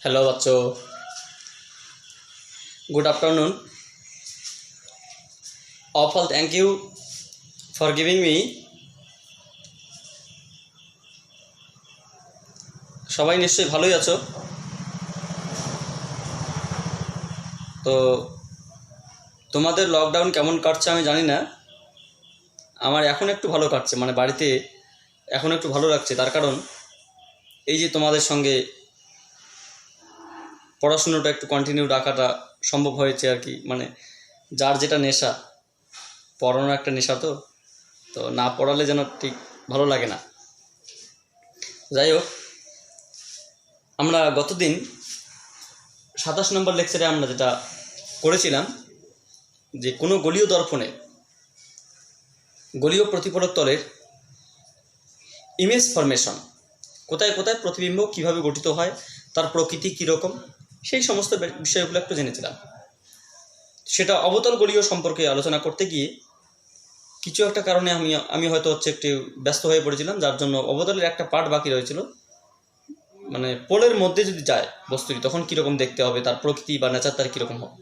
Hello बच्चों, good afternoon. Awful thank you for giving me. সবাই নিশ্চয়ই ভালোই আছো। তো তোমাদের লকডাউন কেমন কাটছে আমি জানি না। আমার এখন একটু ভালো কাটছে, মানে বাড়িতে এখন একটু ভালো লাগছে। তার কারণ এই যে তোমাদের সঙ্গে পড়াশুনোটা একটু কন্টিনিউ রাখাটা সম্ভব হয়েছে আর কি। মানে যার যেটা নেশা, পড়ানো একটা নেশা, তো তো না পড়ালে যেন ঠিক ভালো লাগে না। যাই হোক, আমরা গতদিন 27 নম্বর লেকচারে আমরা যেটা করেছিলাম যে কোনো গলীয় দর্পণে গলীয় প্রতিফলক তলের ইমেজ ফরমেশন, কোথায় কোথায় প্রতিবিম্ব কিভাবে গঠিত হয়, তার প্রকৃতি কীরকম, সেই সমস্ত বিষয়গুলো একটু জেনেছিলাম। সেটা অবতল গলীয় সম্পর্কে আলোচনা করতে গিয়ে কিছু একটা কারণে আমি হয়তো একটু ব্যস্ত হয়ে পড়েছিলাম, যার জন্য অবতলের একটা পার্ট বাকি রয়েছিল। মানে পোলের মধ্যে যদি যায় বস্তুটি, তখন কীরকম দেখতে হবে, তার প্রকৃতি বা নেচার তার কীরকম হবে,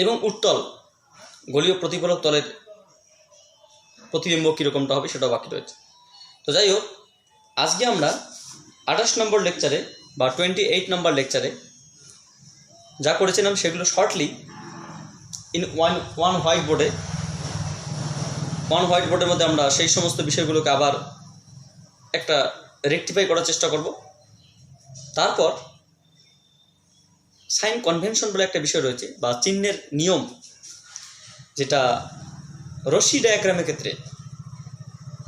এবং উত্তল গলীয় প্রতিফলক তলের প্রতিবিম্ব কীরকমটা হবে সেটাও বাকি রয়েছে। তো যাই হোক, আজকে আমরা 28 নম্বর লেকচারে বা 28 নম্বর লেকচারে যা করেছিলাম সেগুলো শর্টলি ইন ওয়ান হোয়াইট বোর্ডের মধ্যে আমরা সেই সমস্ত বিষয়গুলোকে আবার একটা রেকটিফাই করার চেষ্টা করব। তারপর সাইন কনভেনশন বলে একটা বিষয় রয়েছে, বা চিহ্নের নিয়ম, যেটা রশ্মি ডায়াগ্রামের ক্ষেত্রে,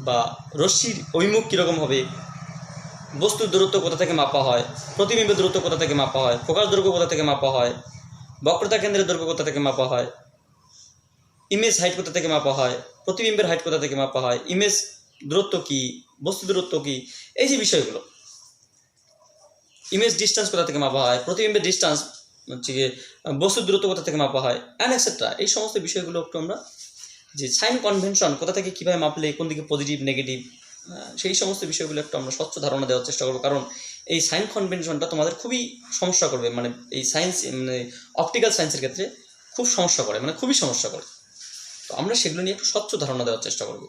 বা রশ্মির অভিমুখ কীরকম হবে, বস্তুর দূরত্ব কোথা থেকে মাপা হয়, প্রতিবিম্বের দূরত্ব কোথা থেকে মাপা হয়, ফোকাস দৈর্ঘ্য কোথা থেকে মাপা হয়, বক্রতা কেন্দ্রের দৈর্ঘ্য কোথা থেকে মাপা হয়, ইমেজ হাইট কোথা থেকে মাপা হয়, প্রতিবিম্বের হাইট কোথা থেকে মাপা হয়, ইমেজ দূরত্ব কী, বস্তু দূরত্ব কী, এই যে বিষয়গুলো, ইমেজ ডিস্টেন্স কোথা থেকে মাপা হয়, প্রতিবিম্বের ডিস্টেন্স হচ্ছে গিয়ে বস্তুর দূরত্ব কোথা থেকে মাপা হয়, অ্যান্ড এক্সেট্রা, এই সমস্ত বিষয়গুলো একটু আমরা যে সাইন কনভেনশন কোথা থেকে কীভাবে মাপলে কোন দিকে পজিটিভ নেগেটিভ, সেই সমস্ত বিষয়গুলো একটু আমরা স্বচ্ছ ধারণা দেওয়ার চেষ্টা করবো। কারণ এই সাইন কনভেনশনটা তোমাদের খুবই সমস্যা করবে, মানে এই সায়েন্স, মানে অপটিক্যাল সায়েন্সের ক্ষেত্রে খুব সমস্যা করে, মানে খুবই সমস্যা করে। তো আমরা সেগুলো নিয়ে একটু স্বচ্ছ ধারণা দেওয়ার চেষ্টা করবো।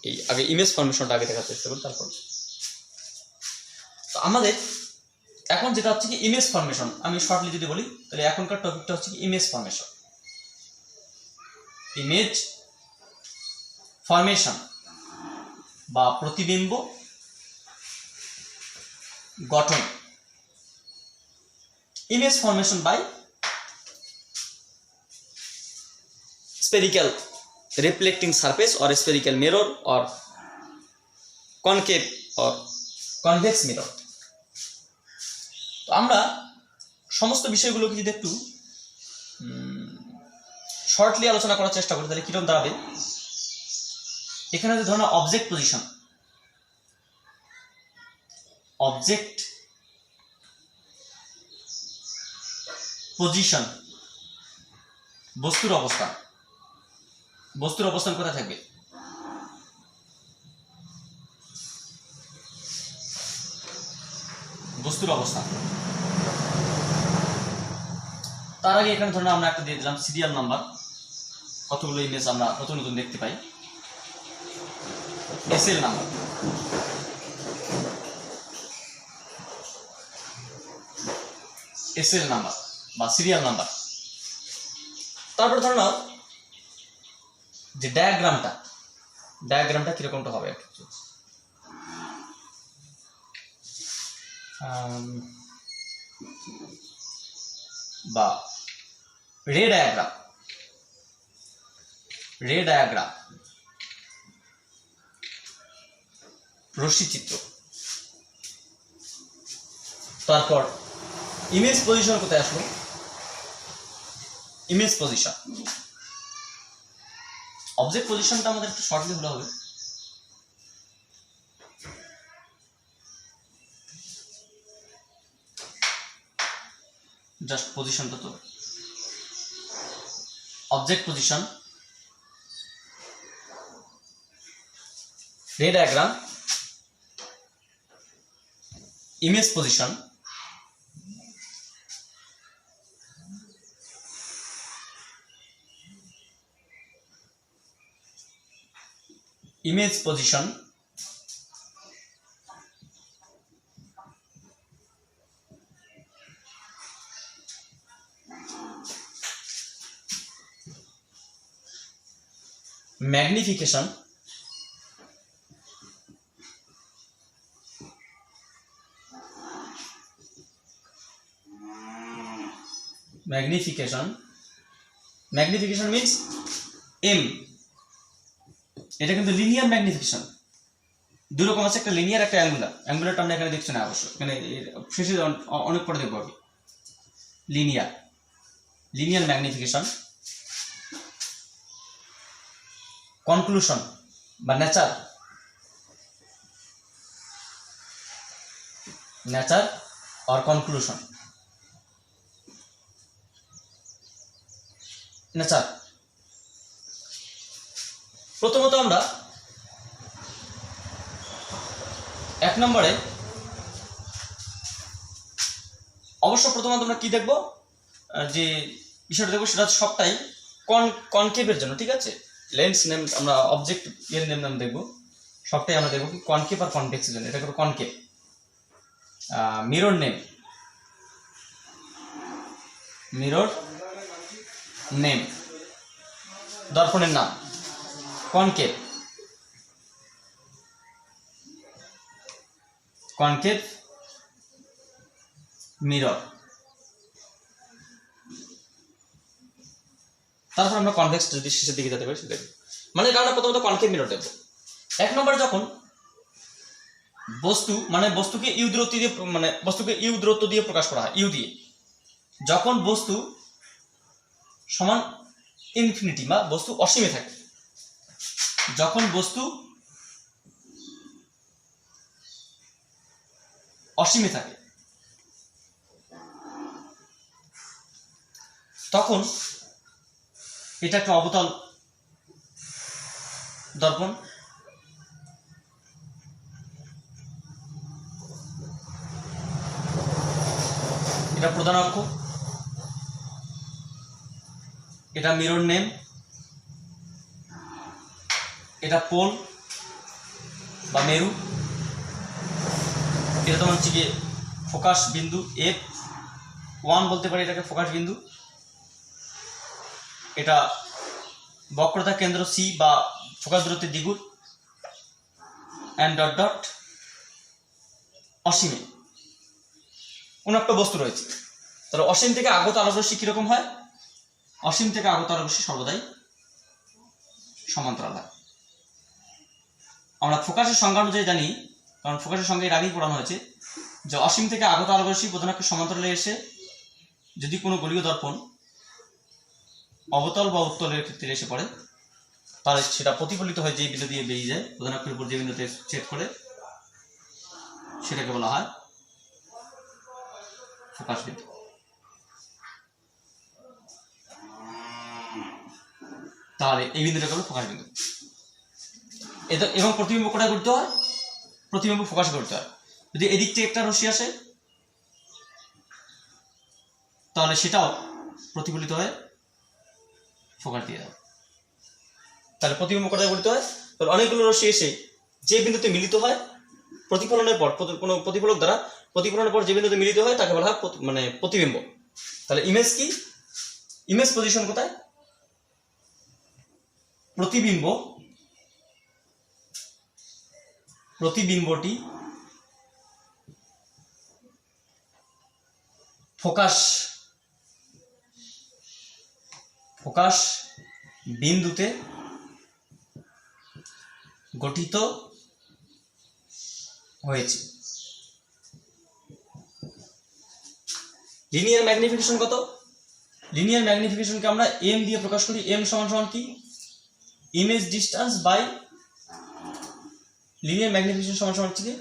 এই আগে ইমেজ ফরমেশনটা আগে দেখার চেষ্টা করি, তারপর তো আমাদের এখন যেটা হচ্ছে কি ইমেজ ফরমেশন। আমি শর্টলি যদি বলি তাহলে এখনকার টপিকটা হচ্ছে কি ইমেজ ফরমেশন। ইমেজ ফরমেশন বা প্রতিবিম্ব গঠন। Image formation by spherical reflecting surface or spherical mirror or concave or convex mirror। তো আমরা সমস্ত বিষয়গুলোকে যদি একটু শর্টলি আলোচনা করার চেষ্টা করি তাহলে কিরকম দাঁড়াবে। এখানে যে ধরনের অবজেক্ট পজিশন, বস্তুর অবস্থান কোথায় থাকবে, বস্তুর অবস্থান। তার আগে এখানে ধরুন আমরা একটা দিয়ে দিলাম সিরিয়াল নাম্বার, কতগুলো ইমেজ আমরা নতুন নতুন দেখতে পাই, এসএল নাম্বার বা সিরিয়াল নাম্বার। তারপরে ধরো না যে ডায়াগ্রামটা কিরকমটা হবে একটু, বা রে ডায়াগ্রাম, রশ্মিচিত্র। তারপর ইমেজ পজিশন কোথায় আসলো, ইমেজ পজিশন। অবজেক্ট পজিশনটা আমাদের একটু শর্টলি হলে হবে। জাস্ট পজিশনটা, তো object position, ray diagram, image position, image position magnification magnification means M, এটা কিন্তু লিনিয়ার ম্যাগনিফিকেশন। দুই রকম আছে, একটা লিনিয়ার একটা অ্যাঙ্গুলার। অ্যাঙ্গুলারটা আমরা এখানে দেখছি না অবশ্য, এখানে শেষে অনেক পরে দেখবো আমি। Linear magnification. কনক্লুশন বা নেচার অর কনক্লুশন। নেচার, প্রথমত আমরা 1 নম্বরে অবশ্য প্রথমত আমরা কি দেখব, যে বিষয়টা দেখবো সেটা সবটাই কনকেভের জন্য, ঠিক আছে। লেন্স নেম আমরা অবজেক্ট এর নেম দেখবো, সবটাই আমরা দেখবো কি কনকেভ আর কনভেক্সের জন্য। এটা করবো কনকেভ। মিরর নেম, দর্পণের নাম কনকেভ মিরর। তারপর আমরা কনভেক্স যদি শেষের দিকে যেতে পারি সেটা দেখব। মানে এটা আমরা প্রথমত কনকেভ মিরর দেখব। 1 নম্বরে যখন বস্তুকে ইউ দূরত্ব দিয়ে, বস্তুকে ইউ দূরত্ব দিয়ে প্রকাশ করা হয়, ইউ দিয়ে, যখন বস্তু সমান ইনফিনিটি বা বস্তু অসীমে থাকে, যখন বস্তু অসীমে থাকে তখন এটা একটা অবতল দর্পণ। এটা প্রধান অক্ষ, এটা মিরর নেম, এটা পোল বা মেরু, এটা তোমার হচ্ছে গিয়ে ফোকাস বিন্দু F1 বলতে পারি এটাকে, ফোকাস বিন্দু। এটা বক্রতা কেন্দ্র C বা ফোকাস দূরত্বের দ্বিগুণ, অ্যান্ড অসীমে কোন একটা বস্তু রয়েছে। তাহলে অসীম থেকে আগত আলোকরশ্মি কিরকম হয়? অসীম থেকে আগত আলোকরশ্মি সর্বদাই সমান্তরাল হয়। আমরা ফোকাসের সংজ্ঞা অনুযায়ী জানি, কারণ ফোকাসের সংজ্ঞা এর আগেই পড়ানো হয়েছে, যে অসীম থেকে আগত আলোকরশ্মি প্রধানকে সমান্তরালে এসে যদি কোনো গোলীয় দর্পণ অবতল বা উত্তলের ক্ষেত্রে এসে পড়ে, তাহলে সেটা প্রতিফলিত হয় যে বিন্দু দিয়ে বেরিয়ে যায়, প্রধানকের উপর যে বিন্দুতে ছেদ করে, সেটাকে বলা হয় ফোকাস বিন্দু। তাহলে এই বিন্দুটাকে হলো ফোকাস বিন্দু। এবং প্রতিবিম্ব কোথায় করতে হয়? প্রতিবিম্ব ফোকাসে করতে হয়। যদি এদিক থেকে একটা রশ্মি আসে তাহলে সেটাও প্রতিফলিত হয়ে ফোকাস দিয়ে দেয়। তাহলে প্রতিবিম্ব কোথায় করতে হয়? তাহলে অনেকগুলো রশ্মি এসে যে বিন্দুতে মিলিত হয়, প্রতিফলনের পর কোনো প্রতিফলক দ্বারা প্রতিফলনের পর যে বিন্দুতে মিলিত হয় তাকে বলা হয় প্রতিবিম্ব। তাহলে ইমেজ কি? ইমেজ পজিশন কোথায়? প্রতিবিম্বটি ফোকাস বিন্দুতে গঠিত হয়েছে। লিনিয়ার ম্যাগনিফিকেশন কত? লিনিয়ার ম্যাগনিফিকেশনকে আমরা এম দিয়ে প্রকাশ করি। এম সমান কি? Image distance by linear magnification সমান হচ্ছে কি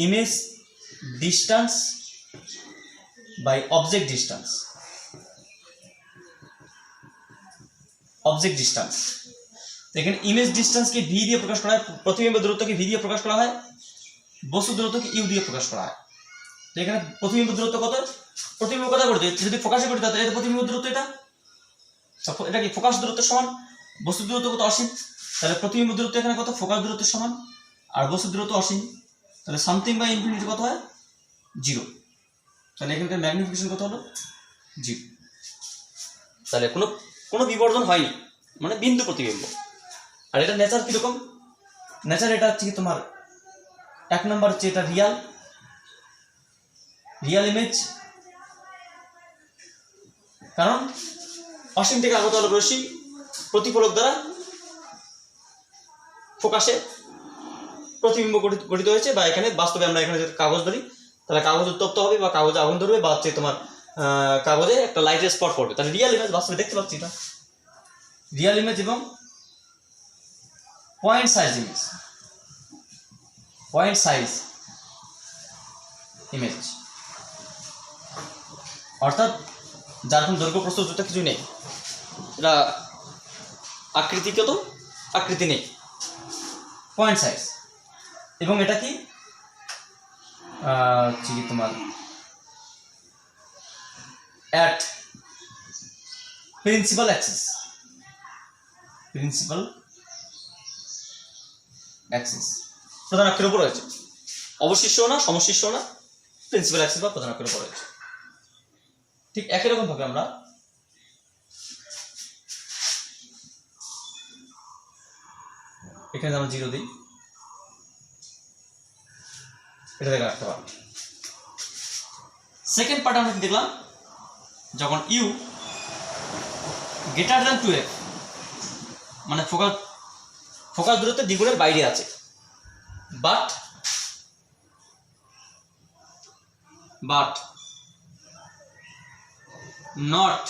image distance by object distance. এখানে ইমেজ ডিস্টেন্সকে ভি দিয়ে প্রকাশ করা হয়, প্রতিবিম্ব দূরত্বকে ভি দিয়ে প্রকাশ করা হয়, বস্তু দূরত্বকে ইউ দিয়ে প্রকাশ করা হয়। তো এখানে প্রতিবিম্ব দূরত্ব কত? প্রতিবিম্ব কথা বলতে যদি ফোকাসে করতে হয় এটা প্রতিবিম্ব দূরত্ব, এটা কি ফোকাস দূরত্ব সমান বস্তু দূরত্ব কত? অসীম। তাহলে প্রতিবিম্ব দূরত্ব এখানে কত? ফোকাস দূরত্বের সমান। আর বস্তু দূরত্ব অসীম, তাহলে সামথিং বাই ইনফিনিটি কত হয়? 0। তাহলে এখানকার ম্যাগনিফিকেশন কত হলো? 0। তাহলে কোনো বিবর্ধন হয়নি, মানে বিন্দু প্রতিবিম্ব। আর এটা নেচার কিরকম? নেচার এটা হচ্ছে কি তোমার 1 নম্বর হচ্ছে এটা রিয়াল ইমেজ, কারণ অসীম থেকে আগত আলোক রশ্মি প্রতিফলক দ্বারা ফোকাসে প্রতিবিম্ব গঠিত হয়েছে। বা এখানে বাস্তবে আমরা এখানে যদি কাগজ ধরি, তাহলে কাগজ উত্তপ্ত হবে বা কাগজে আগুন ধরবে, বা হচ্ছে তোমার কাগজে একটা লাইটের স্পট পড়বে। তাহলে রিয়াল ইমেজ বাস্তবে দেখতে পাচ্ছি এটা রিয়াল ইমেজ এবং পয়েন্ট সাইজ ইমেজ, অর্থাৎ যার কোনো দৈর্ঘ্য প্রস্থ উচ্চতা কিছু নেই, এটা আকৃতি নেই, পয়েন্ট সাইজ। এবং এটা কি তোমার অ্যাট প্রিন্সিপাল অ্যাক্সিস, প্রধান অক্ষের উপর রয়েছে, অবশিষ্ট না, সমশিষ্ট না, প্রিন্সিপাল অ্যাক্সিস বা প্রধান অক্ষের উপর রয়েছে। ঠিক একই রকম ভাবে আমরা এখানে আমরা 0 দিই, এটা দেখে রাখতে পারবো। সেকেন্ড পার্ট আমরা কি দেখলাম? যখন ইউ গ্রেটার দ্যান 2f, মানে ফোকাস দূরত্বের দ্বিগুণের বাইরে আছে, বাট নট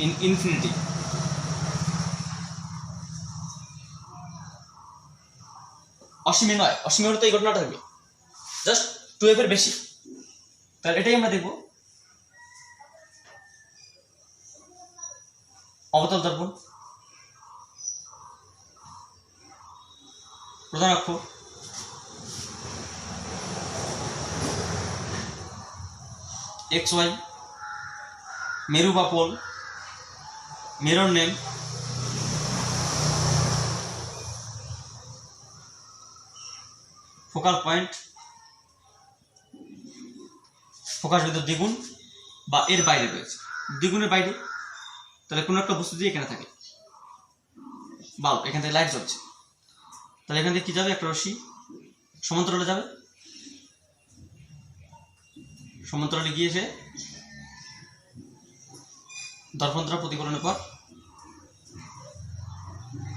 ইন ইনফিনিটি। অসীমে নয়, অসীমে হলে তো এই ঘটনাটা থাকবে, জাস্ট 2f এর বেশি। তাহলে এটাই আমরা দেখব অবতল দর্পণ, প্রধান অক্ষ, XY, মেরু বা pole, mirror name, focal point, focus বিন্দু দ্বিগুণ বা এর বাইরে রয়েছে, দ্বিগুণের বাইরে। তাহলে কোনো একটা বস্তু দিয়ে এখানে থাকে, বাল্ব, এখান থেকে লাইট জ্বলছে, তাহলে এখান থেকে কি যাবে? একটা রশ্মি সমান্তরালে যাবে, সমান্তরালে গিয়ে সে দর্পণ দ্বারা প্রতিফলনের পর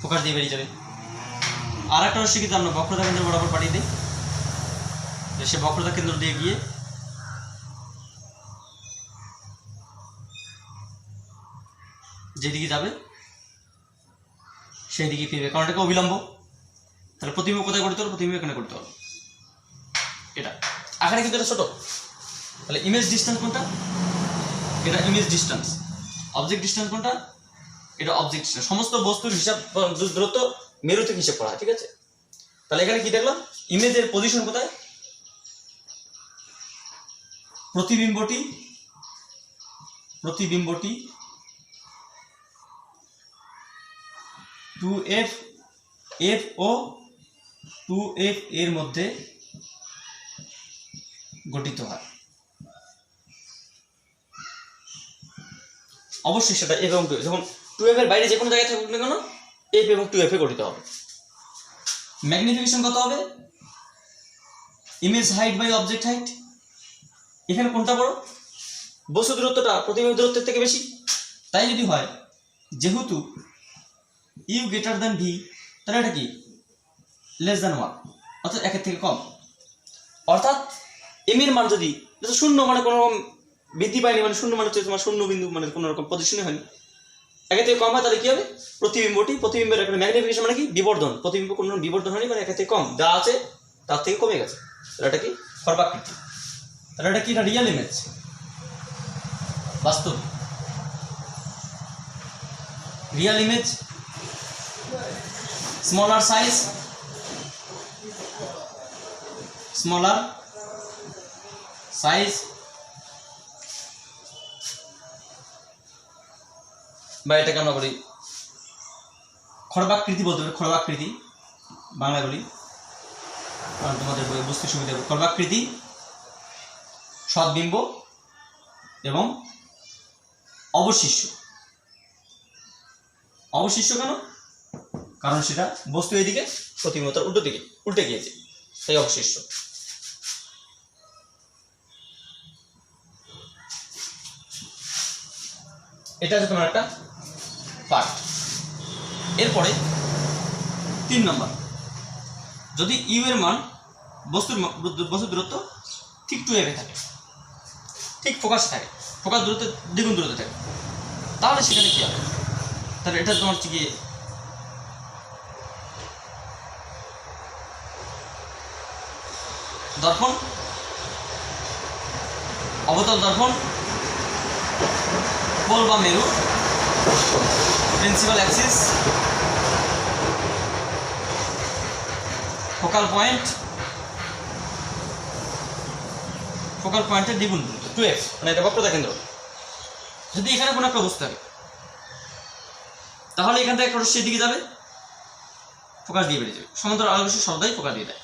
ফোকাস দিয়ে বেরিয়ে যাবে। আর একটা রশ্মি কিন্তু আমরা বক্রতা কেন্দ্র বরাবর পাঠিয়ে দিই, সে বক্রতা কেন্দ্র দিয়ে গিয়ে যেদিকে যাবে সেই দিকে ফিরবে, কারণ এটাকে অবিলম্ব। তাহলে প্রতিবিম্ব কোথায় গঠিত হলো? প্রতিবিম্ব এখানে গঠিত হলো। এটা আকারে কিন্তু এটা ছোট, তাহলে ইমেজ ডিস্টেন্স কোনটা? এটা ইমেজ ডিস্টেন্স। অবজেক্ট ডিস্টেন্স কোনটা? এটা অবজেক্ট ডিস্টেন্স। সমস্ত বস্তুর হিসাব দূরত্ব মেরু থেকে হিসাব করা হয়, ঠিক আছে? তাহলে এখানে কি দেখলাম? ইমেজের পজিশন কোথায়? প্রতিবিম্বটি 2f ও 2f এর মধ্যে গঠিত হয়। অবশ্যই সেটা f এবং 2f, যখন 2f এর বাইরে যে কোনো জায়গায় থাকুক না কেন, f এবং 2f এ গঠিত হবে। ম্যাগনিফিকেশন কত হবে? Image height by object height. এখানে কোনটা বড়? বস্তু দূরত্বটা প্রতিবিম্ব দূরত্বের থেকে বেশি। তাই যদি হয়, যেহেতু ইউ গ্রেটার দ্যান ভি, তাহলে এটা কি লেস দ্যান 1, অর্থাৎ 1 থেকে কম। অর্থাৎ এম এর মান যদি শূন্য, মানে কোনো রকম বৃদ্ধি পায়নি, মানে শূন্য মানে হচ্ছে তোমার শূন্য বিন্দু, মানে কোনো রকম পজিশনে হয়নি, 1 থেকে কম হয়, তাহলে কি হবে? প্রতিবিম্বের একটা ম্যাগনিফিকেশন, মানে কি বিবর্ধন। প্রতিবিম্ব কোনো বিবর্ধন হয়নি, মানে 1 থেকে কম, যা আছে তার থেকে কমে গেছে। তাহলে এটা কি? সর্বাকৃতি। তাহলে এটা কি? এটা রিয়েল ইমেজ, বাস্তব রিয়েল ইমেজ। smaller size, বা এটাকে আমরা বলি খড়বাকৃতি বলতে পারি, খড়বাকৃতি বাংলা বলি, কারণ তোমাদের বুঝতে সুবিধা হবে। খড়বাকৃতি, সদ্বিম্ব এবং অবশিষ্য। অবশিষ্য কেন? কারণ সেটা বস্তু এদিকে, প্রতিবিম্ব তার উল্টে গিয়েছে, তাই অবশিষ্য। এটা হচ্ছে তোমার একটা পার্ট। এরপরে 3 নম্বর, যদি ইউ এর মান বস্তুর দূরত্ব ঠিক 2f এ থাকে, ঠিক ফোকাস থাকে, ফোকাস দূরত্বে দ্বিগুণ দূরত্বে থাকে, তাহলে সেখানে কি হবে? তাহলে এটা তোমার হচ্ছে গিয়ে দর্পণ, অবতল দর্পণ, পোল বা মেরু, প্রিন্সিপাল অ্যাক্সিস, ফোকাল পয়েন্টের দ্বিগুণ 2f, মানে এটা বক্রতা কেন্দ্র। যদি এখানে কোনো একটা বস্তু থাকে, তাহলে এখান থেকে একটা রশ্মির দিকে যাবে, ফোকাস দিয়ে বেরিয়ে যাবে। সমান্তরাল আলোক রশ্মি সর্বদাই ফোকাস দিয়ে দেয়।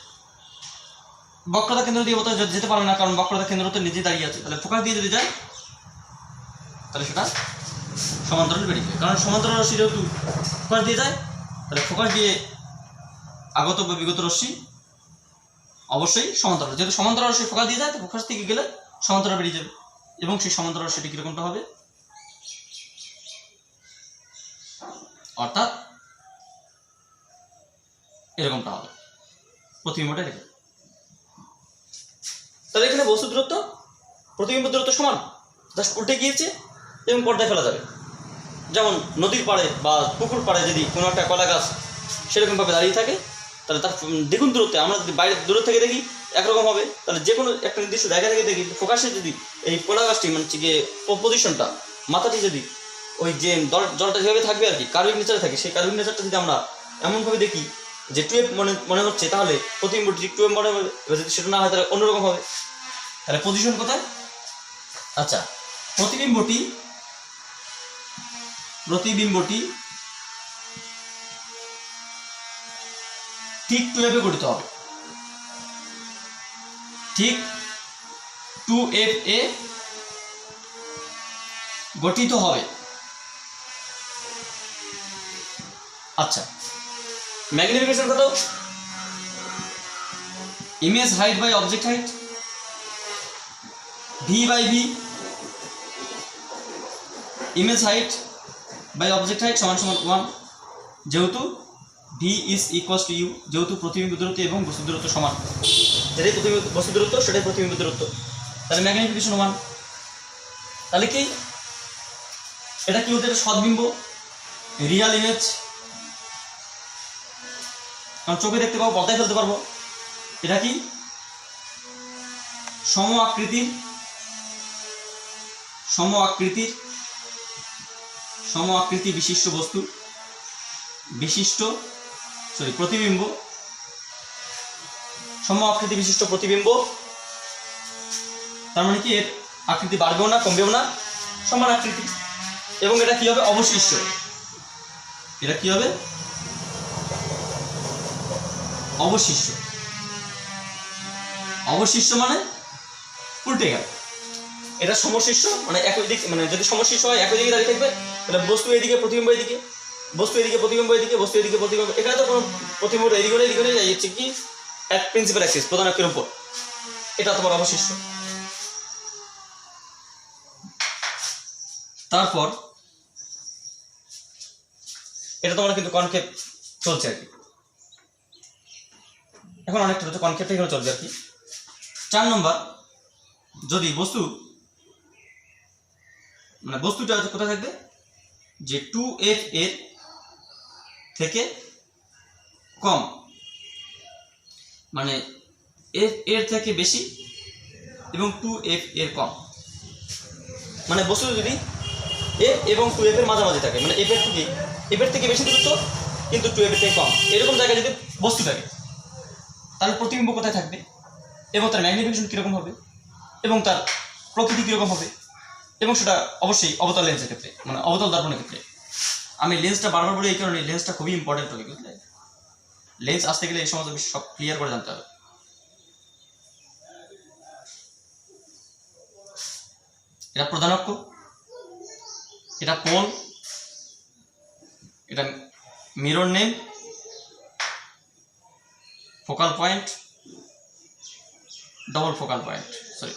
বক্রতা কেন্দ্র দিয়ে যেতে পারে না, কারণ বক্রতা কেন্দ্র তো নিজে দাঁড়িয়ে আছে। তাহলে ফোকাস দিয়ে যদি যায়, তাহলে সেটা সমান্তরাল বেরিয়ে যাবে। কারণ সমান্তরাল রশ্মি যেহেতু ফোকাস দিয়ে যায়, তাহলে ফোকাস দিয়ে আগত বা বিগত রশ্মি অবশ্যই সমান্তরাল। যেহেতু সমান্তরাল রশ্মি ফোকাস দিয়ে যায়, তো ফোকাস থেকে গেলে সমান্তরাল বেরিয়ে যাবে, এবং সেই সমান্তরাল রশ্মিটি কিরকমটা হবে, অর্থাৎ এরকমটা হবে, প্রতিবিম্বটা এরকম। তাহলে এখানে বস্তু দূরত্ব প্রতিবিম্ব দূরত্ব সমান, জাস্ট উল্টে গিয়েছে এবং পর্দায় ফেলা যাবে। যেমন নদীর পাড়ে বা পুকুর পাড়ে যদি কোনো একটা কলা গাছ সেরকমভাবে দাঁড়িয়ে থাকে, তাহলে তার দ্বিগুণ দূরত্বে আমরা যদি বাইরে দূর থেকে দেখি একরকম হবে। তাহলে যে কোনো একটা নির্দিষ্ট জায়গা থেকে দেখি ফোকাসে যদি এই কলা গাছটি মানে হচ্ছে গিয়ে পজিশনটা, মাথাটি যদি ওই যে জলটা যেভাবে থাকবে আর কি, কার্ভিং নেচারে থাকে, সেই কার্ভিং নেচারটা যদি আমরা এমনভাবে দেখি যে 2f মনে হচ্ছে, তাহলে প্রতিবিম্বটি ঠিক 2f মনে হবে। এবার যদি সেটা না হয় তাহলে অন্যরকম হবে। তাহলে পজিশন কোথায়? আচ্ছা, প্রতিবিম্বটি ঠিক 2f এ গঠিত হবে, ঠিক 2f এ গঠিত হবে। আচ্ছা, ম্যাগনিফিকেশন কত? Image height by object height, V by V, image height by object height সমান সমান 1, যেহেতু V is equals to U, যেহেতু প্রতিবিম্ব দূরত্ব এবং বস্তু দূরত্ব সমান, যেটাই বস্তু দূরত্ব সেটাই প্রতিবিম্ব দূরত্ব, তাহলে ম্যাগনিফিকেশন 1। তাহলে কি এটা কি হতে? এটা সদ্বিম্ব, রিয়াল ইমেজ, কারণ চোখে দেখতে পাবো, পর্দায় ফেলতে পারবো। এটা কি সম আকৃতি বিশিষ্ট বস্তু, প্রতিবিম্ব, সম আকৃতি বিশিষ্ট প্রতিবিম্ব। তার মানে কি এর আকৃতি বাড়বেও না কমবেও না, সমান আকৃতি। এবং এটা কি হবে? অবশিষ্ট। এটা কি হবে? অবশিষ্ট। অবশিষ্ট মানে উল্টে গেল। এটা সমশিষ্য, মানে একই দিক, মানে যদি সমশিষ্য হয় একই দিকে দাঁড়িয়ে থাকবে, তাহলে বস্তু এদিকে প্রতিবিম্ব এদিকে, বস্তু এদিকে প্রতিবিম্ব এদিকে, বস্তু এদিকে প্রতিবিম্ব। এখানে তো কোনো প্রতিবিম্ব এদিকে যাচ্ছে কি এক প্রিন্সিপাল অ্যাক্সিস, প্রধান অক্ষের উপর। এটা তোমার অবশিষ্ট। তারপর এটা তোমার কিন্তু কনকেভ চলছে আর কি, এখন অনেকটা হচ্ছে কনকেভটা এখানে চলছে আর কি। 4 নম্বর, যদি বস্তুটা হচ্ছে কোথায় থাকবে, যে 2f এর থেকে কম, মানে f এর থেকে বেশি এবং 2f এর কম, মানে বস্তু যদি f এবং 2f এর মাঝামাঝি থাকে, মানে f এর থেকে বেশি দূরত্ব কিন্তু 2f এর থেকে কম, এরকম জায়গায় যদি বস্তু থাকে, তাহলে প্রতিবিম্ব কোথায় থাকবে এবং তার ম্যাগনিফিকেশন কীরকম হবে এবং তার প্রকৃতি কীরকম হবে, এবং সেটা অবশ্যই অবতল লেন্সের ক্ষেত্রে, মানে অবতল দর্পণের ক্ষেত্রে। আমি লেন্সটা বারবার বলি এই কারণে, লেন্সটা খুবই ইম্পর্টেন্ট টপিক, বুঝলে? লেন্স আসতে গেলে এই সমস্ত বিষয় সব ক্লিয়ার করে জানতে হবে। এটা প্রধান অক্ষ, এটা কোণ, এটা mirror name, focal point, double focal point, sorry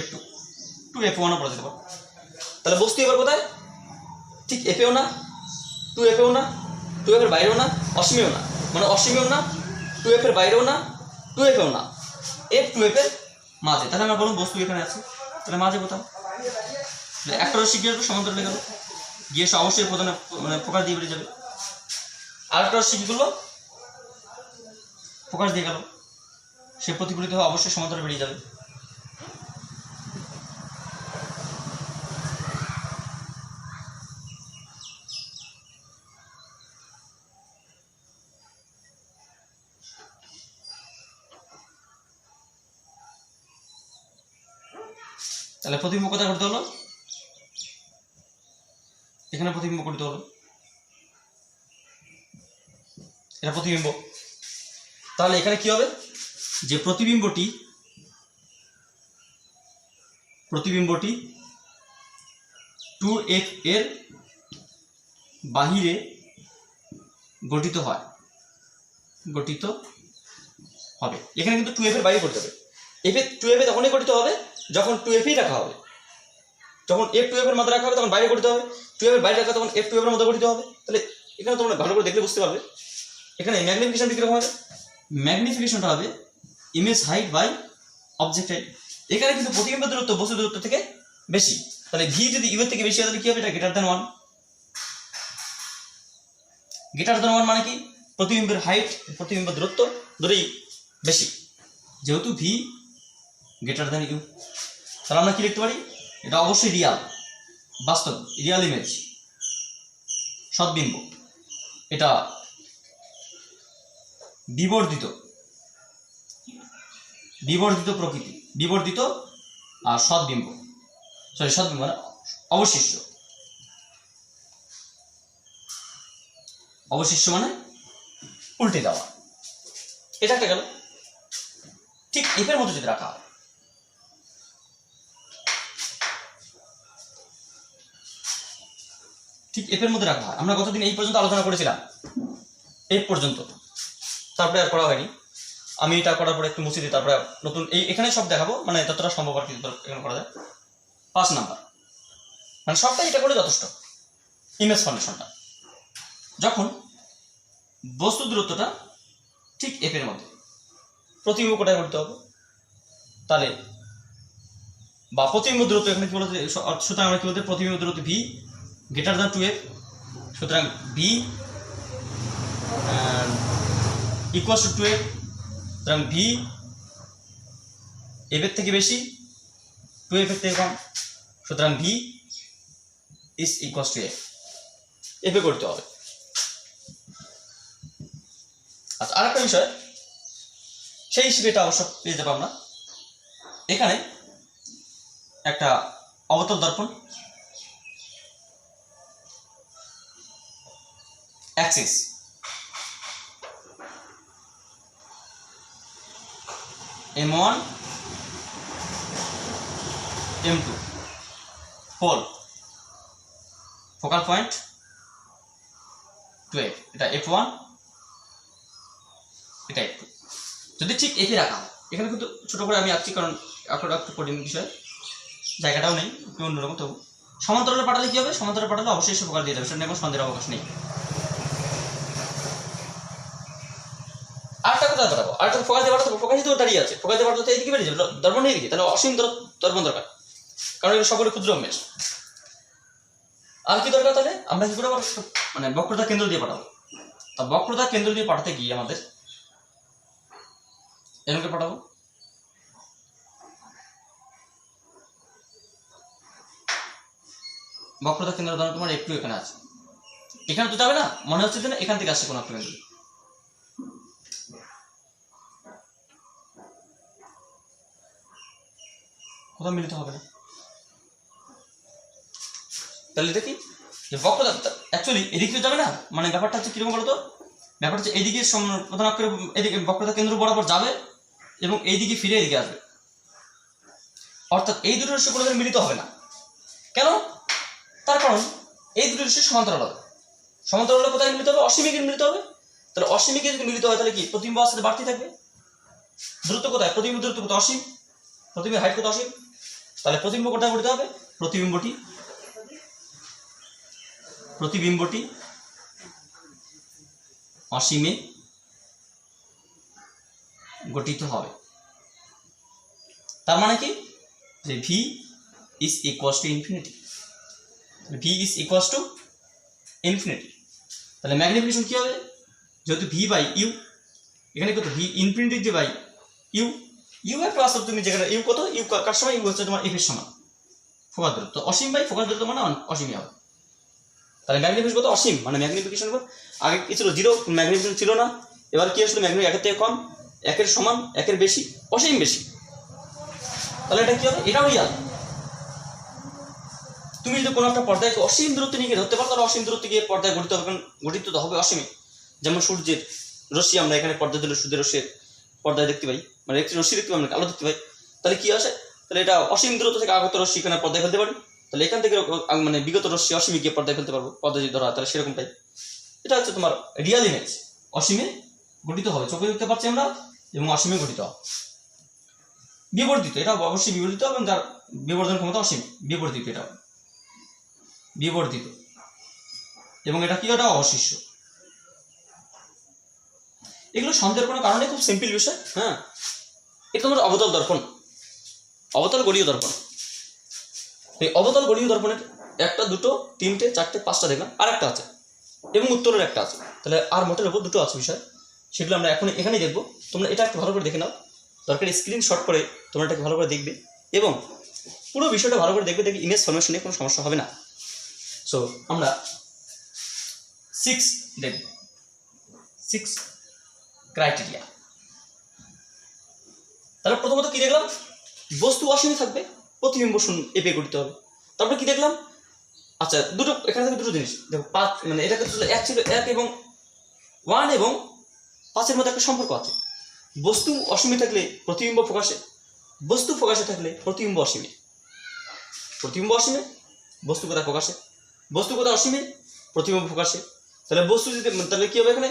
F2 to F1ও পড়া যেতে পারে। তাহলে বস্তু এবার কোথায়? ঠিক এফেও না, টু এফেও না, টু এফের বাইরেও না, অসীমেও না, মানে অসীমেও না, টু এফের বাইরেও না, টু এফেও না, এফ টু এফের মাঝে। তাহলে আমরা বলুন বস্তু এখানে আছে, তাহলে মাঝে কোথাও একটা রশ্মি গিয়ে সমান্তরালে গেল, গিয়ে সে অবশ্যই প্রধানে মানে ফোকাস দিয়ে বেরিয়ে যাবে। আর একটা রশ্মি কি করলো? ফোকাস দিয়ে গেল, সে প্রতিফলিত হয়ে অবশ্যই সমান্তরালে বেরিয়ে যাবে। তাহলে প্রতিবিম্ব কোথায় করতে হলো? এখানে প্রতিবিম্ব করতে হলো, এটা প্রতিবিম্ব। তাহলে এখানে কি হবে? যে প্রতিবিম্বটি 2f এর বাহিরে গঠিত হবে। এখানে কিন্তু 2f এর বাইরে করতে হবে। 2f এ তখনই গঠিত হবে যখন 2f ই রাখা হবে। যখন f 2f এর মধ্যে রাখা হবে তখন বাইরে গঠিত হবে, 2f এর বাইরে রাখা তখন f 2f এর মধ্যে গঠিত হবে। তাহলে এখানে তোমরা ভালো করে দেখলে বুঝতে পারবে। এখানে ম্যাগনিফিকেশনটা কিরকম হবে? ম্যাগনিফিকেশনটা হবে image height by object height. এখানে কিন্তু প্রতিবিম্বের দূরত্ব বস্তুর দূরত্ব থেকে বেশি। তাহলে ভি যদি ইউ এর থেকে বেশি হয় তাহলে কি হবে? এটা গ্রেটার দ্যান 1। গ্রেটার দ্যান 1 মানে কি? প্রতিবিম্বের হাইট প্রতিবিম্বের দূরত্ব দুটোই বেশি, যেহেতু ভি গ্রেটার দ্যান ইউ। তাহলে আমরা কি লিখতে পারি? এটা অবশ্যই রিয়াল, বাস্তব, রিয়াল ইমেজ, সদ্বিম্ব। এটা বিবর্ধিত প্রকৃতি, বিবর্ধিত আর সদ্বিম্ব, সদ্বিম্ব মানে অবশিষ্ট মানে উল্টে দেওয়া। এটা একটা গেল। ঠিক এফের মধ্যে যদি রাখা হয়, আমরা গতদিন এই পর্যন্ত আলোচনা করেছিলাম, এই পর্যন্ত, তারপরে আর করা হয়নি। আমি এটা করার পরে একটু মুছে দিই, তারপরে নতুন এখানে সব দেখাবো, মানে যতটা সম্ভব আর কি এখানে করা যায়। 5 নাম্বার মানে সবটাই এটা করে যথেষ্ট। ইমেজ ফর্মেশনটা যখন বস্তু দূরত্বটা ঠিক এফ এর মধ্যে, প্রতিবিম্ব কোটায় করতে হবে, তাহলে বা প্রতিবিম্ব দূরত্ব এখানে কি বলতে, সুতরাং আমরা কি বলতে, প্রতিবিম্ব দূরত্ব ভি গ্রেটার দ্যান 2f, সুতরাং ভি ইকুয়ালস টু 2f, সুতরাং ভি এফ এর থেকে বেশি, 2f এর থেকে কম, সুতরাং V is equals two F. F এ করতে হবে। আচ্ছা, আর একটা বিষয়, সেই হিসেবে এটা অবশ্য পেয়ে যাবো আমরা। এখানে একটা অবতল দর্পণ Axis, M1 M2 pole, focal point 12, এটা F1, এটা F2। যদি ঠিক এফে রাখা হয়, এখানে কিন্তু ছোট করে আমি আঁকছি কারণ এখন একটু কঠিন বিষয়, জায়গাটাও নেই, একটু অন্যরকম। তবু সমান্তরালে পাঠালে কি হবে? সমান্তরালে পাঠালে অবশ্যই সে ফোকাল দিয়ে যাবে, সেটা কোনো সন্দেহের অবকাশ নেই। আরেকটা কোথায় পাঠাবো? আরেকটা ফোকাস দিয়ে পাঠাবো, ফোকাসই তো দাঁড়িয়ে আছে, ফোকাস দিয়ে পাঠালে তো এইদিকে বেরিয়ে যাবে, দর্পণ এইদিকে, তাহলে অসীম দর্পণ দরকার, কারণ এগুলো সকলে ক্ষুদ্র উন্মেষ। আর কি দরকার? তাহলে আমরা কি করে মানে বক্রতা কেন্দ্র দিয়ে পাঠাবো। তা বক্রতা কেন্দ্র দিয়ে পাঠাতে গিয়ে আমাদের এরকম পাঠাবো, বক্রতা কেন্দ্র ধরো তোমার একটু এখানে আছে, এখানে তো যাবে না, মনে হচ্ছে যে না এখান থেকে আসছে কোনো একটা কেন্দ্র, কোথাও মিলিত হবে না। তাহলে এটা কি? যে বক্রতা অ্যাকচুয়ালি এদিকে তো যাবে না, মানে ব্যাপারটা হচ্ছে কিরকম বলতো, ব্যাপারটা হচ্ছে এইদিকে প্রধান অক্ষরে এদিকে বক্রতা কেন্দ্র বরাবর যাবে এবং এইদিকে ফিরে এদিকে আসবে, অর্থাৎ এই দুটো রশ্মি কোনোদিন মিলিত হবে না। কেন? তার কারণ এই দুটো রশ্মি সমান্তরাল হবে। সমান্তরাল হলে কোথায় মিলিত হবে? অসীমিকে মিলিত হবে। তাহলে অসীমিকে যদি মিলিত হয় তাহলে কি প্রতিবিম্ব আস্তে বাড়তে থাকবে। দূরত্ব কোথায়? প্রতিবিম্ব দূরত্ব কত? অসীম। প্রতিবিম্বের হাইট কত? অসীম। তাহলে প্রতিবিম্ব কোথায় গঠিত হবে? প্রতিবিম্বটি অসীমে গঠিত হবে। তার মানে কি? যে V is equals to infinity. V is equals to infinity. তাহলে ম্যাগনিফিকেশন কি হবে? যেহেতু ভি বাই ইউ, এখানে কত? ভি ইনফিনিটি যে বাই ইউ, ইউ একটা আসলে তুমি যেখানে ইউ কত, ইউ কার সময়? ইউ হচ্ছে তোমার এফ এর সমান। ফোকাস দূরত্ব অসীম বাই ফোকাস দূরত্ব মানে অসীমই হবে। তাহলে ম্যাগনিফিকেশন কত? অসীম। মানে ম্যাগনিফিকেশন আগে কি ছিল? জিরো। ম্যাগনিফিকেশন ছিল না, এবার কি আসলে ম্যাগনিফিকেশন একের থেকে কম, একের সমান, একের বেশি, অসীম বেশি। তাহলে এটা কি হবে? এটাও রিয়াল। তুমি যদি কোনো একটা পর্দায় অসীম দূরত্ব নিয়ে ধরতে পারো তাহলে অসীম দূরত্ব গিয়ে পর্দায় গঠিত হবে, কারণ গঠিত তো হবে অসীমে। যেমন সূর্যের রশ্মি আমরা এখানে পর্দা দিলে সূর্যের রশ্মির পর্দায় দেখতে পাই, মানে একটি রশ্মি দেখতে পাই, আমরা আলো দেখতে পাই। তাহলে কি আসে? তাহলে এটা অসীম দূরত্ব থেকে আগত রশ্মি এখানে পর্দায় ফেলতে পারি। তাহলে এখান থেকে মানে বিগত রশ্মি অসীমে গিয়ে পর্দায় ফেলতে পারবো, পর্দায় যদি ধরা হয় তাহলে সেরকমটাই। এটা হচ্ছে তোমার রিয়াল ইমেজ। অসীমে গঠিত হবে, চোখে দেখতে পাচ্ছি আমরা, এবং অসীমে গঠিত হবে। বিবর্ধিত, এটা অবশ্যই বিবর্ধিত এবং তার বিবর্ধন ক্ষমতা অসীম। বিবর্ধিত, এটা বিবর্ধিত, এবং এটা কি? এটা অবশিষ্ট। এগুলো সন্দেহের কোনো কারণে খুব সিম্পল বিষয়। হ্যাঁ, এটা তোমার অবতল দর্পণ, অবতল গলীয় দর্পণ। এই অবতল গলীয় দর্পণের একটা, দুটো, তিনটে, চারটে, পাঁচটা দেখলাম, আর একটা আছে এবং উত্তরের একটা আছে। তাহলে আর মোটের উপর দুটো আছে বিষয়, সেগুলো আমরা এখন এখানেই দেখবো। তোমরা এটা একটু ভালো করে দেখে নাও, দরকার স্ক্রিনশট করে তোমরা এটাকে ভালো করে দেখবে এবং পুরো বিষয়টা ভালো করে দেখবে, দেখবে ইমেজ ফরমেশনে কোনো সমস্যা হবে না। সো আমরা 6 দেখব, 6 ক্রাইটেরিয়া। তাহলে প্রথমত কি দেখলাম? বস্তু অসীম থাকবে, প্রতিবিম্ব শূন্য এপে গঠিত হবে। তারপরে কি দেখলাম? আচ্ছা, দুটো এখানে থেকে দুটো জিনিস দেখো, 5 মানে এটা ছিল 1 ছিল 1 এবং 1 এবং 5-এর মধ্যে একটা সম্পর্ক আছে। বস্তু অসীমে থাকলে প্রতিবিম্ব ফোকাসে, বস্তু ফোকাসে থাকলে প্রতিবিম্ব অসীমে। প্রতিবিম্ব অসীমে, বস্তু কোথায়? ফোকাসে। বস্তু কোথায়? অসীমে, প্রতিবিম্ব ফোকাসে। তাহলে বস্তু যদি, তাহলে কি হবে এখানে?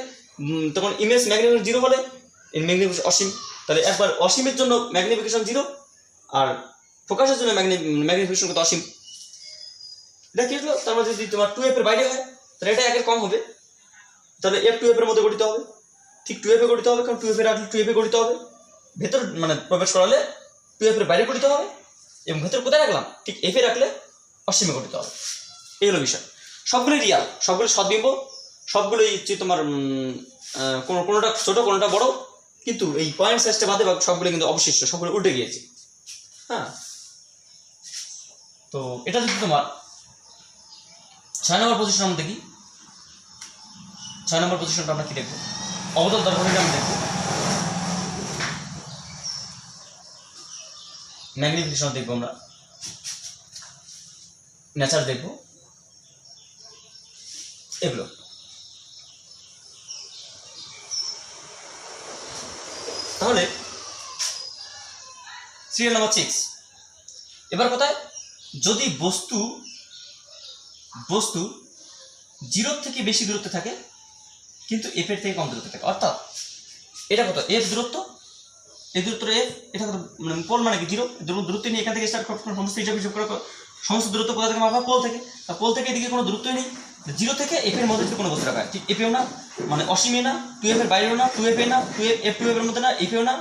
তখন ইমেজ ম্যাগনিফিকেশন 0 হলে ম্যাগনিফিকেশন অসীম। তাহলে একবার অসীমের জন্য ম্যাগনিফিকেশন 0 আর ফোকাসের জন্য ম্যাগনিফিকেশন কত? অসীম। এটা কি হলো? তার মধ্যে যদি তোমার 2f এর বাইরে হয় তাহলে এটা 1-এর কম হবে, তাহলে f 2f এর মধ্যে গঠিত হবে। ঠিক 2f এ গঠিত হবে, কারণ 2f এর রাখলে 2f এ গঠিত হবে। ভেতর মানে প্রবেশ করালে 2f এর বাইরে গঠিত হবে, এবং ভেতর কোথায় রাখলাম? ঠিক f এ রাখলে অসীমে গঠিত হবে। এই হলো বিষয়। সবগুলো রিয়াল, সবগুলো সদ্বিম্ব, সবগুলোই হচ্ছে তোমার কোনোটা ছোট কোনোটা বড়, কিন্তু এই পয়েন্ট সাইজটা বাদে সবগুলো কিন্তু অবশিষ্ট, সবগুলো উল্টে গিয়েছে। হ্যাঁ, তো এটা যদি তোমার 6 নম্বর পজিশন আমরা দেখি, 6 নম্বর পজিশনটা আমরা কি দেখবো? অবতল দর্পণটা আমরা দেখবো, ম্যাগনিফিকেশন দেখবো, আমরা নেচার দেখবো, এগুলো। তাহলে সিরিয়াল নাম্বার 6। এবার কোথায়? যদি বস্তু 0 থেকে বেশি দূরত্বে থাকে কিন্তু f এর থেকে কম দূরত্বে থাকে, অর্থাৎ এটা কত? f দূরত্ব, এই দূরত্ব f, এটা কত? মানে পোল মানে কি 0। দূরত্ব নিয়ে এখান থেকে স্টার্ট করতে সমস্ত হিসাব করে সমস্ত দূরত্ব কোথা থেকে মাপা? পোল থেকে। আর পোল থেকে এদিকে কোনো দূরত্বই নেই। 0 থেকে f এর মধ্যে কোনো বস্তু রাখা, ঠিক f এও না, মানে অসীমে না, 2f এর বাইরেও না, 2f এ না, f 2f এর মধ্যে না, f এও না,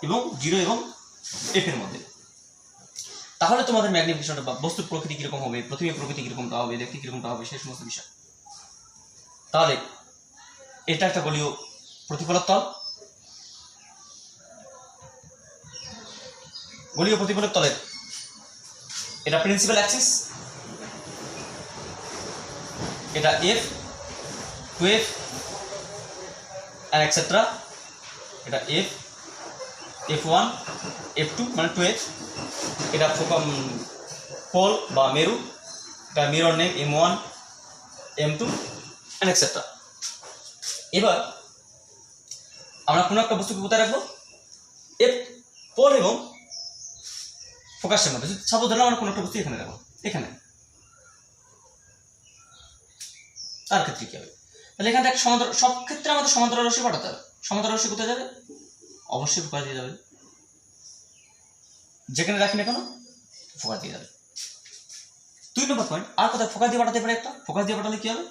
এবং 0 এবং f এর মধ্যে। তাহলে তোমাদের ম্যাগনিফিকেশনটা বা বস্তুর প্রকৃতি কিরকম হবে, প্রতিবিম্বের প্রকৃতি কিরকমটা হবে, দেখতে কিরকমটা হবে, সেই সমস্ত বিষয়। তাহলে এটা একটা গলীয় প্রতিফলক তল, গলীয় প্রতিফলক তলের এটা প্রিন্সিপাল অ্যাক্সিস, এটা f, 2f and etc. এটা f, f1, f2 মানে 2f, এটা পোল বা মেরু, এটা mirror name m1, m2 and etc. এবার আমরা কোনো একটা বস্তুকে কোথায় রাখবো, পোল এবং ফোকাসের মধ্যে। সাপোজ ধরলাম আমরা কোনো একটা বস্তু এখানে রাখবো, এখানে, তার ক্ষেত্রে কি হবে, তাহলে এখান থেকে সমান্তরাল, সব ক্ষেত্রে আমাদের সমান্তরাল রশ্মি পাঠাতে হবে। সমান্তরাল রশ্মি কোথায় যাবে, অবশ্যই ফোকাস দিয়ে যাবে, যেখানে রাখি না কেন ফোকাস দিয়ে যাবে। 2 নম্বর পয়েন্ট, আর কোথায় ফোকাস দিয়ে পাঠাতে পারে, একটা ফোকাস দিয়ে পাঠালে কি হবে,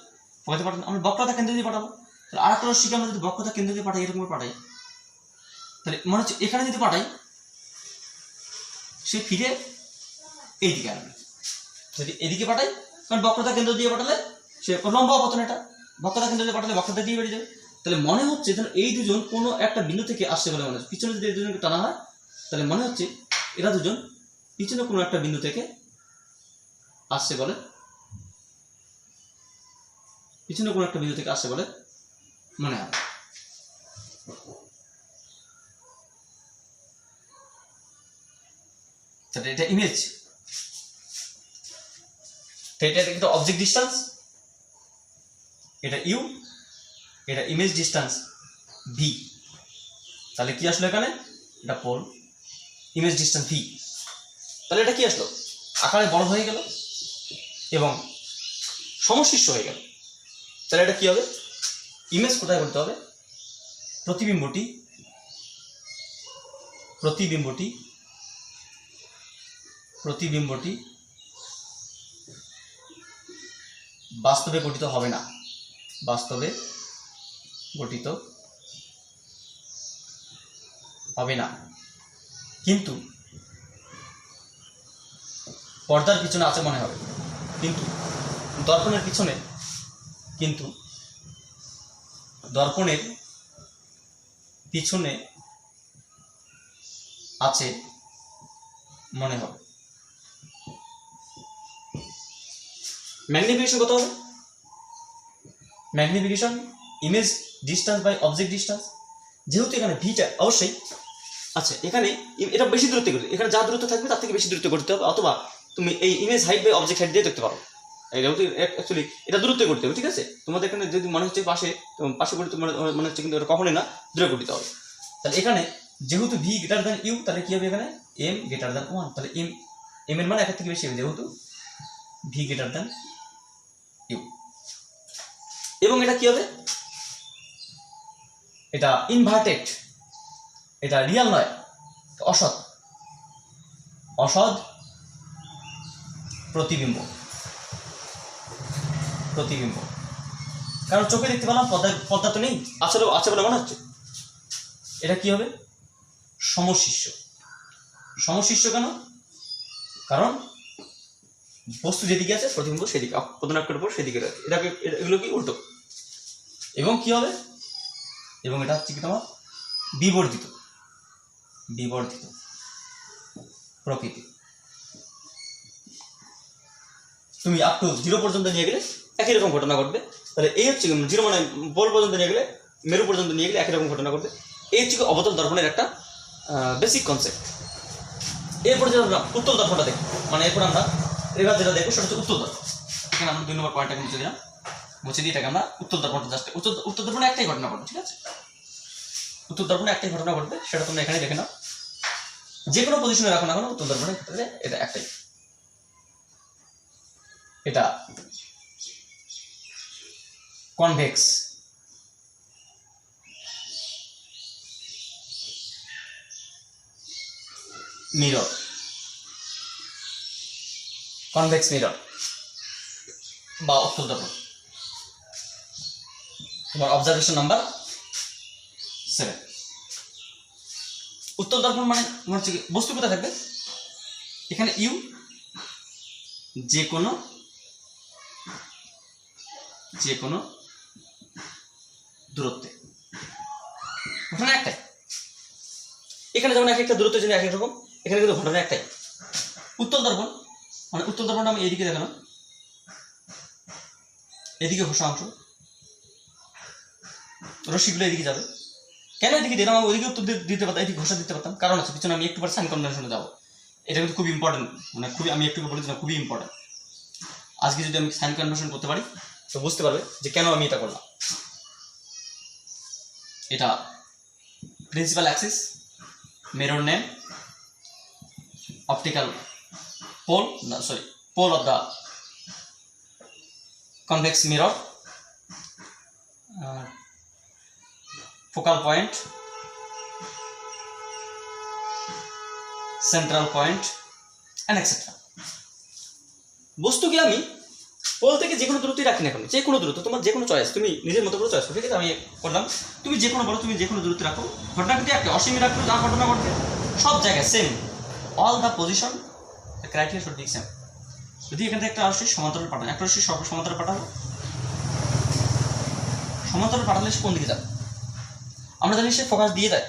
ফোকাস দিয়ে পাঠালে আমরা বক্রতা কেন্দ্র দিয়ে পাঠাবো। তাহলে আর একটা রশ্মিকে আমরা যদি বক্রতা কেন্দ্র দিয়ে পাঠাই, এরকম পাঠাই, তাহলে মনে হচ্ছে এখানে যদি পাঠাই সে ফিরে এইদিকে আসবে। যদি এদিকে পাঠাই, কারণ বক্রতা কেন্দ্র দিয়ে পাঠালে সে লম্ব অপতন, এটা বক্রতা কেন্দ্র দিয়ে পাঠালে বক্রতা দিয়ে বেরিয়ে যাবে। তাহলে মনে হচ্ছে এই দুজন কোনো একটা বিন্দু থেকে আসছে বলে মনে হচ্ছে। পিছনে যদি এই দুজনকে টানা হয় তাহলে মনে হচ্ছে এরা দুজন পিছনে কোনো একটা বিন্দু থেকে আসছে বলে, পিছনে কোনো একটা বিন্দু থেকে আসছে বলে মনে হয়। তাহলে এটা ইমেজ, এটা একটা অবজেক্ট ডিস্টেন্স, এটা ইউ, এটা ইমেজ ডিস্টেন্স ভি। তাহলে কি আসলো এখানে, এটা পোল, ইমেজ ডিস্টেন্স ভি। তাহলে এটা কি আসলো, আকারে বড় হয়ে গেল এবং সমশীর্ষ হয়ে গেল। তাহলে এটা কি হবে, ইমেজ কোথায় করতে হবে, প্রতিবিম্বটি প্রতিবিম্বটি প্রতিবিম্বটি বাস্তবে গঠিত হবে না, বাস্তবে গঠিত হবে না, কিন্তু পর্দার পিছনে আছে মনে হবে, কিন্তু দর্পণের পিছনে, কিন্তু দর্পণের পিছনে আছে মনে হবে। ম্যাগনিফিকেশন কত হবে, magnification image distance by object distance. যেহেতু এখানে ভিটা অবশ্যই আচ্ছা, এখানে এটা বেশি দূরত্বে করতে, এখানে যা দূরত্ব থাকবে তার থেকে বেশি দূরত্ব করতে হবে, অথবা তুমি এই image height by object height দিয়ে দেখতে পারো। যেহেতু অ্যাকচুয়ালি এটা দূরত্বে করতে হবে, ঠিক আছে। তোমাদের এখানে যদি মনে হচ্ছে পাশে পাশে গঠিত মনে হচ্ছে, কিন্তু এটা কখনোই না, দূরে গঠিত হবে। তাহলে এখানে যেহেতু ভি গ্রেটার দ্যান ইউ, তাহলে কি হবে এখানে এম গ্রেটার দ্যান 1। তাহলে এম এর মান একের থেকে বেশি হবে, যেহেতু ভি গ্রেটার দ্যান ইউ। এবং এটা কি হবে, এটা ইনভার্টেড, এটা রিয়াল নয়, অসৎ, অসৎ প্রতিবিম্ব, প্রতিবিম্ব। কারণ চোখে দেখতে পেলাম, পর্দা তো নেই, আসলে আছে বলে মনে হচ্ছে। এটা কি হবে, সমশীর্ষ। সমশীর্ষ কেন, কারণ বস্তু যেদিকে আছে প্রতিবিম্ব সেদিকে, প্রধান অক্ষের উপর সেদিকে রয়েছে, এটাকে এগুলো কি উল্টো। এবং কি হবে, এবং এটা হচ্ছে কি তোমার বিবর্ধিত, বিবর্ধিত প্রকৃতি। তুমি আপ টু 0 পর্যন্ত নিয়ে গেলে একই রকম ঘটনা ঘটবে। তাহলে এই হচ্ছে 0 মানে বল পর্যন্ত নিয়ে গেলে, মেরু পর্যন্ত নিয়ে গেলে একই রকম ঘটনা ঘটবে। এই হচ্ছে অবতল দর্পণের একটা বেসিক কনসেপ্ট। এরপরে যেটা আমরা উত্তল দর্পণটা দেখব, মানে এরপর আমরা এবার যেটা দেখবো সেটা হচ্ছে উত্তল দর্পণ। এখানে আমরা 2 নম্বর পয়েন্টটাকে মুছে দিলাম, মুছে দিয়ে এটাকে আমরা উত্তল দর্পণটা জাস্ট, উত্তল দর্পণে একটাই ঘটনা ঘটবে, ঠিক আছে। উত্তল দর্পণে একটাই ঘটনা ঘটবে, সেটা তোমরা এখানে দেখে নাও। যে কোনো পজিশনে রাখো না কেন, উত্তল দর্পণের ক্ষেত্রে এটা একটাই, এটা কনভেক্স মিরর, কনভেক্স মিরর বা উত্তল দর্পণ। তোমার অবজারভেশন নাম্বার 7। উত্তল দর্পণ মানে তোমার হচ্ছে বস্তু কোথায় থাকবে, এখানে ইউ, যে কোনো দূরত্বে, ঘটনা একটাই। এখানে যেমন এক একটা দূরত্বের জন্য এক এক রকম, এখানে কিন্তু ঘটনা একটাই। উত্তল দর্পণ মানে, উত্তল দর্পণটা আমি এইদিকে দেখালাম, এদিকে ঘষা অংশ, রশ্মিগুলো এদিকে যাবে। কেন এদিকে দিলাম, আমি ওইদিকে উত্তর দিতে পারতাম, এদিকে ঘষা দিতে পারতাম, কারণ আছে পিছনে আমি একটু পর সাইন কনভেনশনে যাবো। এটা কিন্তু খুব ইম্পর্টেন্ট, মানে খুবই, আমি একটু বলেছিলাম খুবই ইম্পর্টেন্ট। আজকে যদি আমি সাইন কনভেনশন করতে পারি তো বুঝতে পারবে যে কেন আমি এটা করলাম। এটা principal Axis, mirror name, optical pole of the convex mirror, focal point, central point and etc. বস্তুকে আমি পোল থেকে যে কোনো দূরত্বই রাখি না কেন, যে কোনো দূরত্ব তোমার যে কোনো চয়েস, তুমি নিজের মতো করে চয়েস করো, ঠিক আছে? আমি করলাম, তুমি যে কোনো বলো, তুমি যে কোনো দূরত্ব রাখো, ঘটনাটি একটা অসীমে রাখো, যা ঘটনা ঘটবে সব জায়গায় same, all the position criteria should be same. যদি এখান থেকে একটা রশ্মি সমান্তরাল পাঠানো, একটা রশ্মি সমান্তরাল পাঠাবো, সমান্তরাল পাঠালে সে কোন দিকে যাবে? আমরা জানি সে ফোকাস দিয়ে দেয়,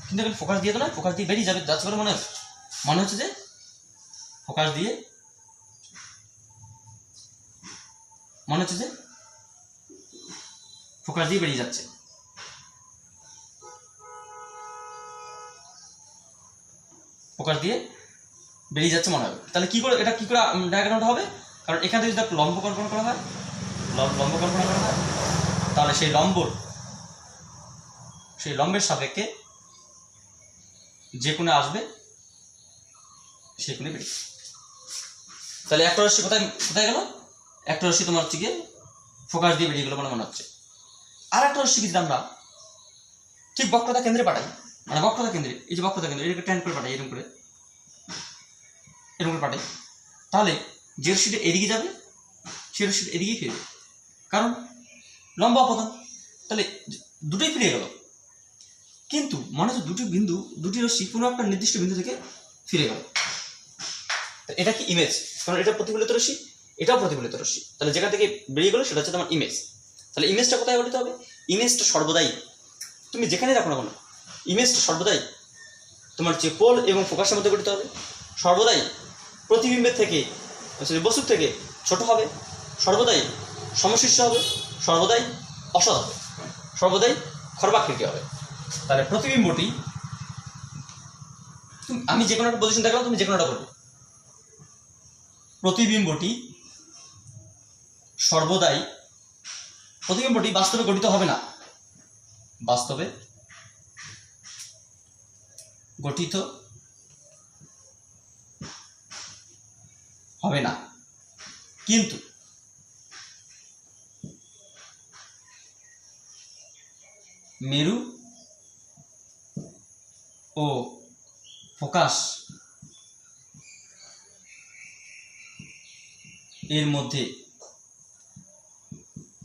কিন্তু এখানে ফোকাস দিয়ে তো না, ফোকাস দিয়ে বেরিয়ে যাবে, যাচ্ছে বলে মনে হচ্ছে যে ফোকাস দিয়ে বেরিয়ে যাচ্ছে। ফোকাস দিয়ে বেরিয়ে যাচ্ছে মনে হবে। তাহলে কি করে এটা কি করে ডায়াগ্রামটা হবে? কারণ এখান থেকে যদি একটা লম্ব কল্পনা করা হয়, তাহলে সেই লম্বের সাপেক্ষে যে কোণে আসবে সেই কোণে বেরিয়ে। তাহলে একটা রশ্মি কোথায় গেল? একটা রশ্মি তোমার হচ্ছে গিয়ে ফোকাস দিয়ে বেরিয়ে গেল মনে হচ্ছে। আর একটা রশ্মি যদি আমরা ঠিক বক্রতা কেন্দ্রে পাঠাই, মানে বক্রতা কেন্দ্রে, এই যে বক্রতা কেন্দ্রে এটাকে ট্যান করে পাঠাই, এরকম করে পাঠাই, তাহলে যে রশ্মিটা এদিকে যাবে সে রশ্মিটা এদিকেই ফিরবে, কারণ লম্বা অপদান। তাহলে দুটোই ফিরে গেল, কিন্তু মনে হচ্ছে দুটি রশ্মি কোনো একটা নির্দিষ্ট বিন্দু থেকে ফিরে গেল। এটা কি ইমেজ? কারণ এটা প্রতিফলিত রশ্মি, এটাও প্রতিফলিত রশ্মি। তাহলে যেখান থেকে বেরিয়ে গেলো সেটা হচ্ছে তোমার ইমেজ। তাহলে ইমেজটা কোথায় গঠিত হবে? ইমেজটা সর্বদাই, তুমি যেখানেই রাখো না কেন, ইমেজটা সর্বদাই তোমার যে পোল এবং ফোকাসের মধ্যে গঠিত হবে, সর্বদাই প্রতিবিম্বের থেকে, বস্তুর থেকে ছোট হবে, সর্বদাই সমশীর্ষ হবে, সর্বদাই অসৎ হবে, সর্বদাই খর্বাকৃতি হবে। তাহলে প্রতিবিম্বটি, আমি যে কোনো একটা পজিশন দেখালাম, তুমি যে কোনোটা করবে, প্রতিবিম্বটি সর্বদাই, প্রতিবিম্বটি বাস্তবে গঠিত হবে না, বাস্তবে গঠিত হবে না, কিন্তু মেরু ও ফোকাস এর মধ্যে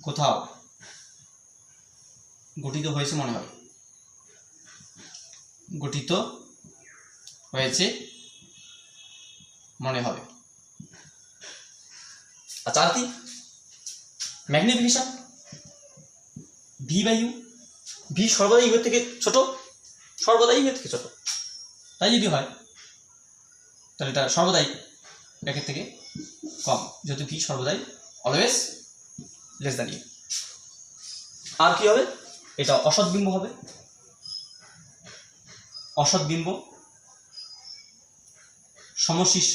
কোথাও গঠিত হয়েছে মনে হবে, গঠিত হয়েছে মনে হবে। আচ্ছা, আর কি? Magnification, V by U, V সর্বদাই ইউ এর থেকে ছোট, সর্বদাই ইউ এর থেকে ছোট। তাই যদি হয় তাহলে এটা সর্বদাই একের থেকে কম, যেহেতু ভি সর্বদাই অলওয়েজ লেস দ্যান ইউ। আর কি হবে? এটা অসৎ বিম্ব হবে, অসৎ বিম্ব, সমশীর্ষ,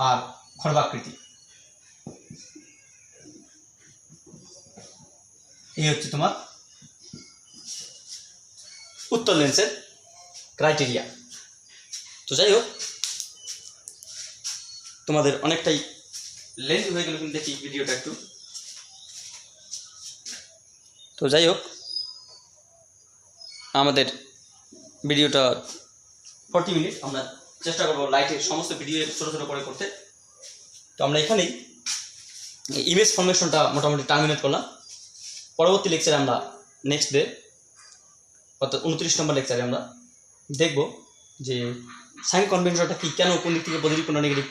আর খর্বাকৃতি। এই হচ্ছে তোমার উত্তল লেন্সের ক্রাইটেরিয়া। তো যাই হোক, তোমাদের অনেকটাই লেন্থ হয়ে গেল কিন্তু দেখি ভিডিওটা একটু। তো যাই হোক, আমাদের ভিডিওটা 40 মিনিট, আমরা চেষ্টা করবো লাইটের সমস্ত ভিডিও ছোটো ছোটো করে করতে। তো আমরা এখানেই ইমেজ ফরমেশনটা মোটামুটি টার্মিনেট করলাম। পরবর্তী লেকচারে আমরা নেক্সট ডে, অর্থাৎ 29 নম্বর লেকচারে আমরা দেখব যে সাইন কনভেনশনটা কি, কেন, কোন দিক থেকে পজিটিভ কোন নেগেটিভ,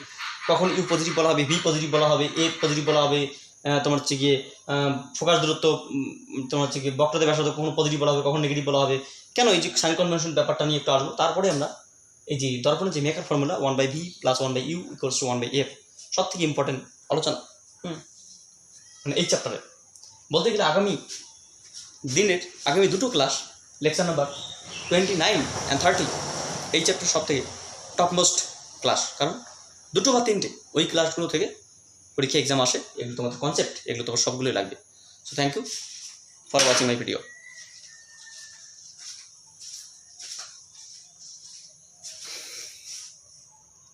কখন ইউ পজিটিভ বলা হবে, ভি পজিটিভ বলা হবে, এ পজিটিভ বলা হবে, তোমার হচ্ছে গিয়ে ফোকাস দূরত্ব, তোমার হচ্ছে গিয়ে বক্রতা ব্যাসার্ধ কখনো পজিটিভ বলা হবে, কখন নেগেটিভ বলা হবে, কেন, এই যে সাইন কনভেনশন ব্যাপারটা নিয়ে একটু আসবো। তারপরে আমরা এই যে দর্পণের যে maker formula 1/v + 1/u = 1/f, সব থেকে ইম্পর্টেন্ট আলোচনা মানে এই চ্যাপ্টারে। বলতে গেলে আগামী দুটো ক্লাস, লেকচার নাম্বার 29 and 30, এই চ্যাপ্টার সব থেকে টপমোস্ট ক্লাস, কারণ 2 বা 3টে ওই ক্লাসগুলো থেকে পরীক্ষা এক্সাম আসে। এগুলো তোমাদের কনসেপ্ট, এগুলো তোমার সবগুলোই লাগবে। So thank you for watching my video.